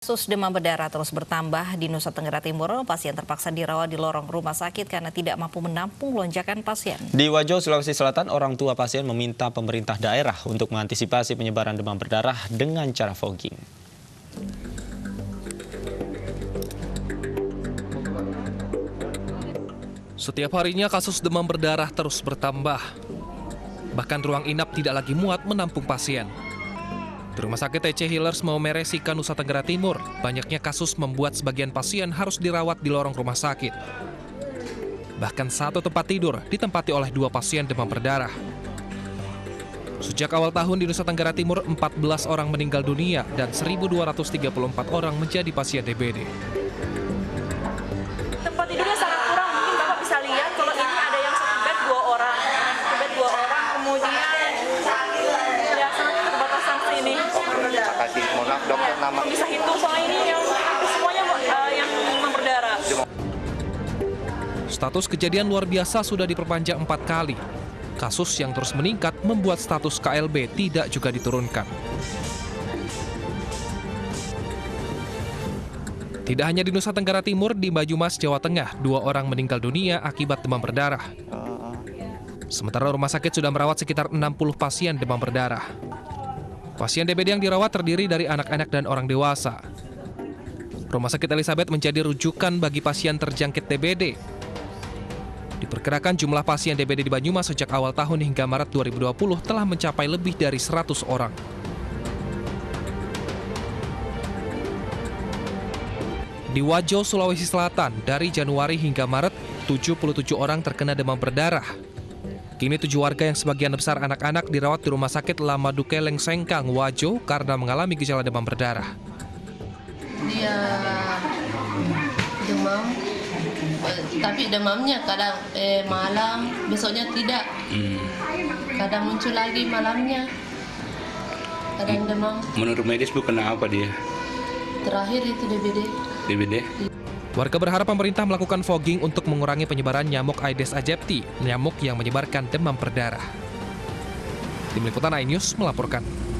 Kasus demam berdarah terus bertambah di Nusa Tenggara Timur. Pasien terpaksa dirawat di lorong rumah sakit karena tidak mampu menampung lonjakan pasien. Di Wajo, Sulawesi Selatan, orang tua pasien meminta pemerintah daerah untuk mengantisipasi penyebaran demam berdarah dengan cara fogging. Setiap harinya kasus demam berdarah terus bertambah. Bahkan ruang inap tidak lagi muat menampung pasien. Di Rumah Sakit TC Healers Maumere Sika, Nusa Tenggara Timur, banyaknya kasus membuat sebagian pasien harus dirawat di lorong rumah sakit. Bahkan satu tempat tidur ditempati oleh 2 pasien demam berdarah. Sejak awal tahun di Nusa Tenggara Timur, 14 orang meninggal dunia dan 1.234 orang menjadi pasien DBD. Tempat tidurnya sangat kurang, mungkin Bapak bisa lihat kalau ini ada yang satu bed 2 orang. Satu bed 2 orang, kemudian ya sangat keterbatasan sini. Kasih, mohon maaf dokter, nama Bisa hitung soal ini yang semuanya yang demam berdarah. Status kejadian luar biasa sudah diperpanjang 4 kali. Kasus yang terus meningkat membuat status KLB tidak juga diturunkan. Tidak hanya di Nusa Tenggara Timur, di Banyumas, Jawa Tengah, 2 orang meninggal dunia akibat demam berdarah. Sementara rumah sakit sudah merawat sekitar 60 pasien demam berdarah. Pasien DBD yang dirawat terdiri dari anak-anak dan orang dewasa. Rumah Sakit Elizabeth menjadi rujukan bagi pasien terjangkit DBD. Diperkirakan jumlah pasien DBD di Banyumas sejak awal tahun hingga Maret 2020 telah mencapai lebih dari 100 orang. Di Wajo, Sulawesi Selatan, dari Januari hingga Maret, 77 orang terkena demam berdarah. Kini 7 warga yang sebagian besar anak-anak dirawat di Rumah Sakit Lamadukeleng Sengkang, Wajo karena mengalami gejala demam berdarah. Dia demam, tapi demamnya kadang malam, besoknya tidak. Kadang muncul lagi malamnya, kadang demam. Menurut medis bukan apa dia? Terakhir itu DBD. Warga berharap pemerintah melakukan fogging untuk mengurangi penyebaran nyamuk Aedes aegypti, nyamuk yang menyebarkan demam berdarah. Tim Liputan iNews melaporkan.